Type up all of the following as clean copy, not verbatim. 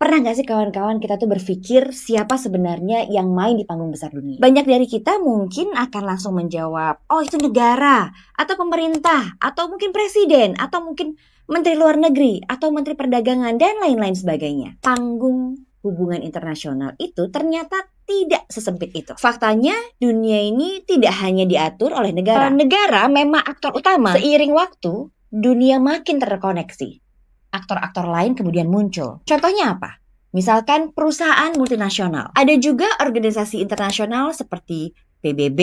Pernah gak sih kawan-kawan kita tuh berpikir siapa sebenarnya yang main di panggung besar dunia? Banyak dari kita mungkin akan langsung menjawab, oh itu negara, atau pemerintah, atau mungkin presiden, atau mungkin menteri luar negeri, atau menteri perdagangan, dan lain-lain sebagainya. Panggung hubungan internasional itu ternyata tidak sesempit itu. Faktanya dunia ini tidak hanya diatur oleh negara. Negara memang aktor utama. Seiring waktu, dunia makin terkoneksi. Aktor-aktor lain kemudian muncul. Contohnya apa? Misalkan perusahaan multinasional. Ada juga organisasi internasional seperti PBB,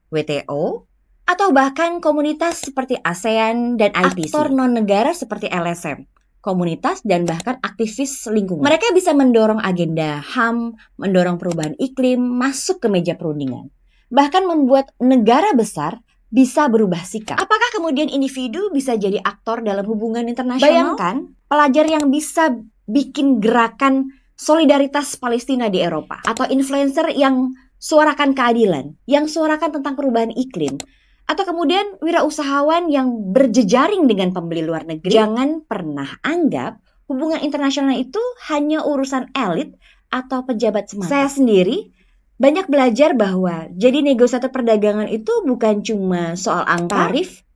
WTO, atau bahkan komunitas seperti ASEAN dan IPC. Aktor non-negara seperti LSM, komunitas dan bahkan aktivis lingkungan. Mereka bisa mendorong agenda HAM, mendorong perubahan iklim, masuk ke meja perundingan. Bahkan membuat negara besar bisa berubah sikap. Apakah kemudian individu bisa jadi aktor dalam hubungan internasional? Bayangkan pelajar yang bisa bikin gerakan solidaritas Palestina di Eropa, atau influencer yang suarakan keadilan, yang suarakan tentang perubahan iklim, atau kemudian wirausahawan yang berjejaring dengan pembeli luar negeri. Jangan pernah anggap hubungan internasional itu hanya urusan elit atau pejabat semata. Saya sendiri banyak belajar bahwa jadi negosiator perdagangan itu bukan cuma soal angka, tarif,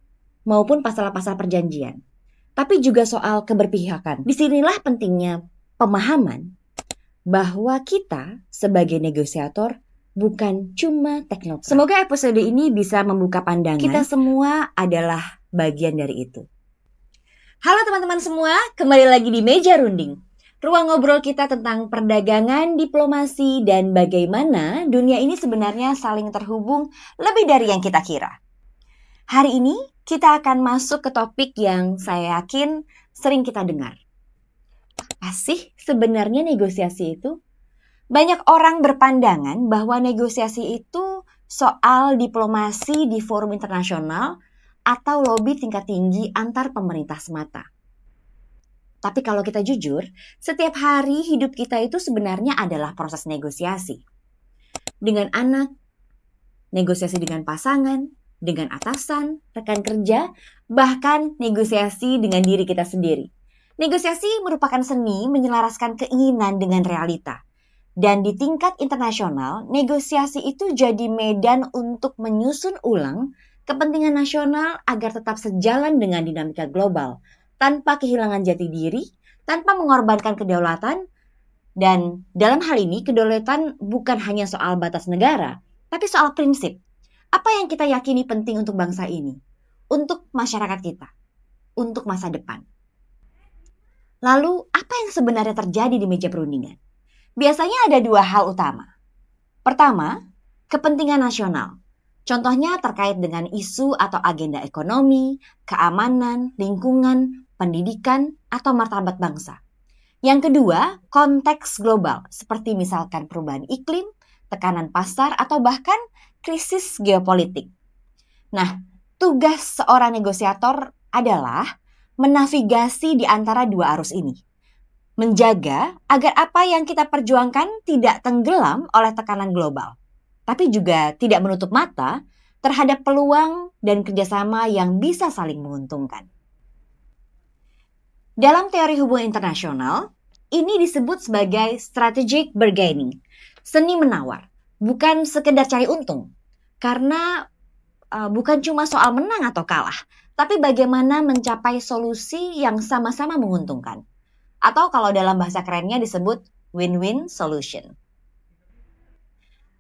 maupun pasal-pasal perjanjian, tapi juga soal keberpihakan. Disinilah pentingnya pemahaman bahwa kita sebagai negosiator bukan cuma teknokrat. Semoga episode ini bisa membuka pandangan. Kita semua adalah bagian dari itu. Halo teman-teman semua, kembali lagi di Meja Runding. Ruang ngobrol kita tentang perdagangan, diplomasi, dan bagaimana dunia ini sebenarnya saling terhubung lebih dari yang kita kira. Hari ini kita akan masuk ke topik yang saya yakin sering kita dengar. Apa sih sebenarnya negosiasi itu? Banyak orang berpandangan bahwa negosiasi itu soal diplomasi di forum internasional atau lobby tingkat tinggi antar pemerintah semata. Tapi kalau kita jujur, setiap hari hidup kita itu sebenarnya adalah proses negosiasi. Dengan anak, negosiasi dengan pasangan, dengan atasan, rekan kerja, bahkan negosiasi dengan diri kita sendiri. Negosiasi merupakan seni menyelaraskan keinginan dengan realita. Dan di tingkat internasional, negosiasi itu jadi medan untuk menyusun ulang kepentingan nasional agar tetap sejalan dengan dinamika global, tanpa kehilangan jati diri, tanpa mengorbankan kedaulatan. Dan dalam hal ini, kedaulatan bukan hanya soal batas negara, tapi soal prinsip. Apa yang kita yakini penting untuk bangsa ini, untuk masyarakat kita, untuk masa depan. Lalu, apa yang sebenarnya terjadi di meja perundingan? Biasanya ada dua hal utama. Pertama, kepentingan nasional. Contohnya terkait dengan isu atau agenda ekonomi, keamanan, lingkungan, pendidikan, atau martabat bangsa. Yang kedua, konteks global, seperti misalkan perubahan iklim, tekanan pasar, atau bahkan krisis geopolitik. Nah, tugas seorang negosiator adalah menavigasi di antara dua arus ini. Menjaga agar apa yang kita perjuangkan tidak tenggelam oleh tekanan global, tapi juga tidak menutup mata terhadap peluang dan kerjasama yang bisa saling menguntungkan. Dalam teori hubungan internasional, ini disebut sebagai strategic bargaining, seni menawar, bukan sekedar cari untung. Karena bukan cuma soal menang atau kalah, tapi bagaimana mencapai solusi yang sama-sama menguntungkan. Atau kalau dalam bahasa kerennya disebut win-win solution.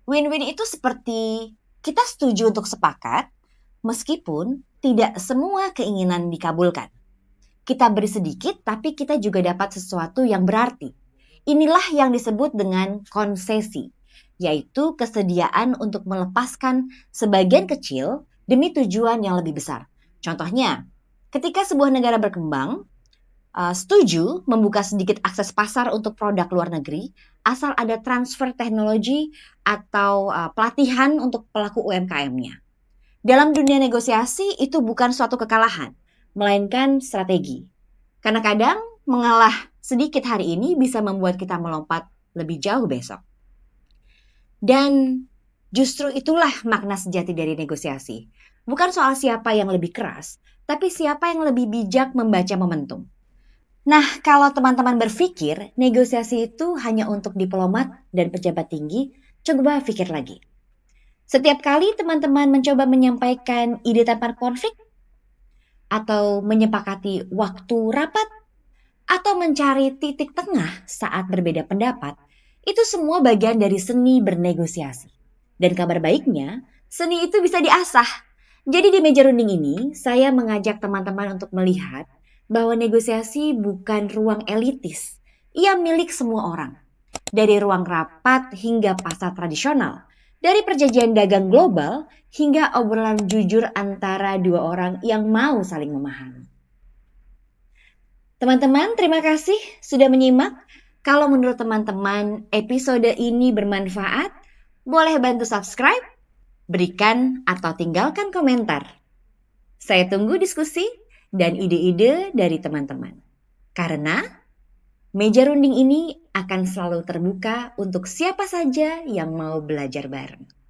Win-win itu seperti kita setuju untuk sepakat, meskipun tidak semua keinginan dikabulkan. Kita beri sedikit, tapi kita juga dapat sesuatu yang berarti. Inilah yang disebut dengan konsesi, yaitu kesediaan untuk melepaskan sebagian kecil demi tujuan yang lebih besar. Contohnya, ketika sebuah negara berkembang, setuju membuka sedikit akses pasar untuk produk luar negeri, asal ada transfer teknologi atau pelatihan untuk pelaku UMKM-nya. Dalam dunia negosiasi itu bukan suatu kekalahan, melainkan strategi. Karena kadang mengalah sedikit hari ini bisa membuat kita melompat lebih jauh besok. Dan justru itulah makna sejati dari negosiasi. Bukan soal siapa yang lebih keras, tapi siapa yang lebih bijak membaca momentum. Nah, kalau teman-teman berpikir negosiasi itu hanya untuk diplomat dan pejabat tinggi, coba pikir lagi. Setiap kali teman-teman mencoba menyampaikan ide tanpa konflik, atau menyepakati waktu rapat, atau mencari titik tengah saat berbeda pendapat, itu semua bagian dari seni bernegosiasi. Dan kabar baiknya, seni itu bisa diasah. Jadi di meja runding ini, saya mengajak teman-teman untuk melihat bahwa negosiasi bukan ruang elitis. Ia milik semua orang. Dari ruang rapat hingga pasar tradisional. Dari perjanjian dagang global hingga obrolan jujur antara dua orang yang mau saling memahami. Teman-teman, terima kasih sudah menyimak. Kalau menurut teman-teman episode ini bermanfaat, boleh bantu subscribe, berikan atau tinggalkan komentar. Saya tunggu diskusi dan ide-ide dari teman-teman. Karena meja runding ini akan selalu terbuka untuk siapa saja yang mau belajar bareng.